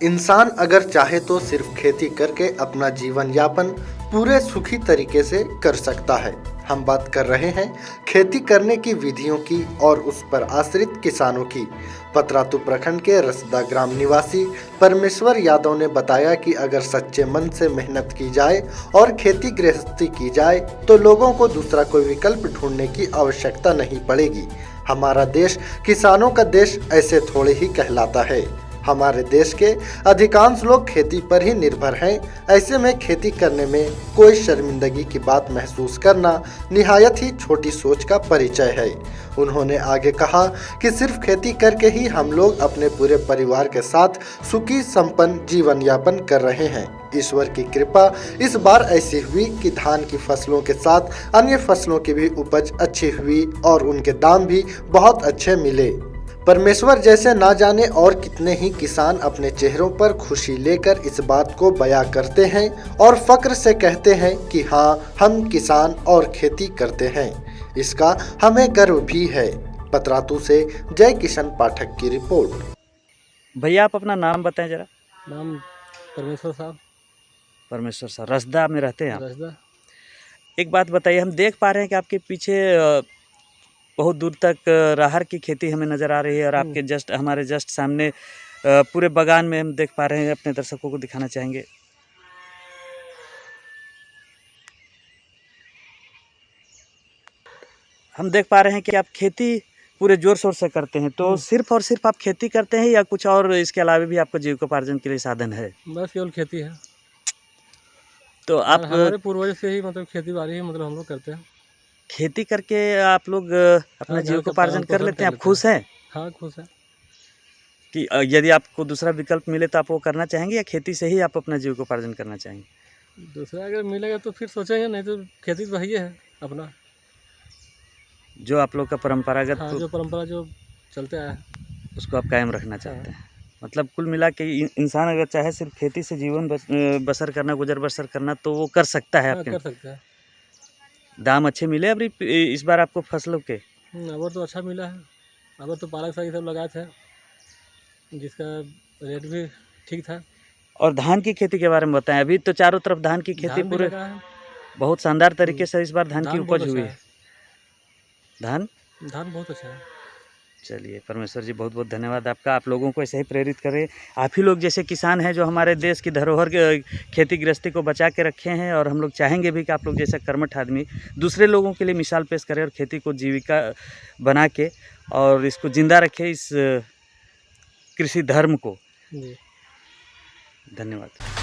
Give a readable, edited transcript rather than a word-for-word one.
इंसान अगर चाहे तो सिर्फ खेती करके अपना जीवन यापन पूरे सुखी तरीके से कर सकता है। हम बात कर रहे हैं खेती करने की विधियों की और उस पर आश्रित किसानों की। पतरातू प्रखंड के रसदा ग्राम निवासी परमेश्वर यादव ने बताया कि अगर सच्चे मन से मेहनत की जाए और खेती गृहस्थी की जाए तो लोगों को दूसरा कोई विकल्प ढूंढने की आवश्यकता नहीं पड़ेगी। हमारा देश किसानों का देश ऐसे थोड़े ही कहलाता है। हमारे देश के अधिकांश लोग खेती पर ही निर्भर हैं। ऐसे में खेती करने में कोई शर्मिंदगी की बात महसूस करना निहायत ही छोटी सोच का परिचय है। उन्होंने आगे कहा कि सिर्फ खेती करके ही हम लोग अपने पूरे परिवार के साथ सुखी संपन्न जीवन यापन कर रहे हैं। ईश्वर की कृपा इस बार ऐसी हुई कि धान की फसलों के साथ अन्य फसलों की भी उपज अच्छी हुई और उनके दाम भी बहुत अच्छे मिले। परमेश्वर जैसे ना जाने और कितने ही किसान अपने चेहरों पर खुशी लेकर इस बात को बयां करते हैं और फक्र से कहते हैं कि हाँ, हम किसान और खेती करते हैं। इसका हमें गर्व भी है। पतरातू से जय किशन पाठक की रिपोर्ट। भैया आप अपना नाम बताएं जरा। नाम परमेश्वर साहब। परमेश्वर साहब रसदा में रहते हैं आप। रसदा। एक बात बताइए, हम देख पा रहे हैं कि आपके पीछे बहुत दूर तक राहर की खेती हमें नज़र आ रही है और आपके हमारे जस्ट सामने पूरे बागान में हम देख पा रहे हैं। अपने दर्शकों को दिखाना चाहेंगे। हम देख पा रहे हैं कि आप खेती पूरे जोर शोर से करते हैं। तो सिर्फ और सिर्फ आप खेती करते हैं या कुछ और इसके अलावा भी आपका जीविकोपार्जन के लिए साधन है? बस केवल खेती है। तो आप हमारे पूर्वज से ही खेती बाड़ी ही हम लोग करते हैं। खेती करके आप लोग अपना जीविकोपार्जन कर लेते हैं। आप खुश हैं? हाँ, खुश हैं। कि यदि आपको दूसरा विकल्प मिले तो आप वो करना चाहेंगे या खेती से ही आप अपना जीविकोपार्जन करना चाहेंगे? दूसरा अगर मिलेगा तो फिर सोचेंगे, नहीं तो खेती तो वही है अपना, जो आप लोग का परंपरागत। हाँ, जो परंपरा जो चलते आया है उसको आप कायम रखना चाहते हैं। मतलब कुल मिला के इंसान अगर चाहे सिर्फ खेती से जीवन बसर करना, गुजर बसर करना, तो वो कर सकता है। आपके कर सकते हैं। दाम अच्छे मिले अभी इस बार आपको फसलों के? अब तो अच्छा मिला है। अब तो पालक साग सब लगाए थे, जिसका रेट भी ठीक था। और धान की खेती के बारे में बताएं। अभी तो चारों तरफ धान की खेती पूरे बहुत शानदार तरीके से इस बार धान की उपज हुई है। धान बहुत अच्छा है। चलिए परमेश्वर जी, बहुत बहुत धन्यवाद आपका। आप लोगों को ऐसे ही प्रेरित करें। आप ही लोग जैसे किसान हैं जो हमारे देश की धरोहर खेती गृहस्थी को बचा के रखे हैं, और हम लोग चाहेंगे भी कि आप लोग जैसा कर्मठ आदमी दूसरे लोगों के लिए मिसाल पेश करें और खेती को जीविका बना के और इसको जिंदा रखें, इस कृषि धर्म को। जी, धन्यवाद।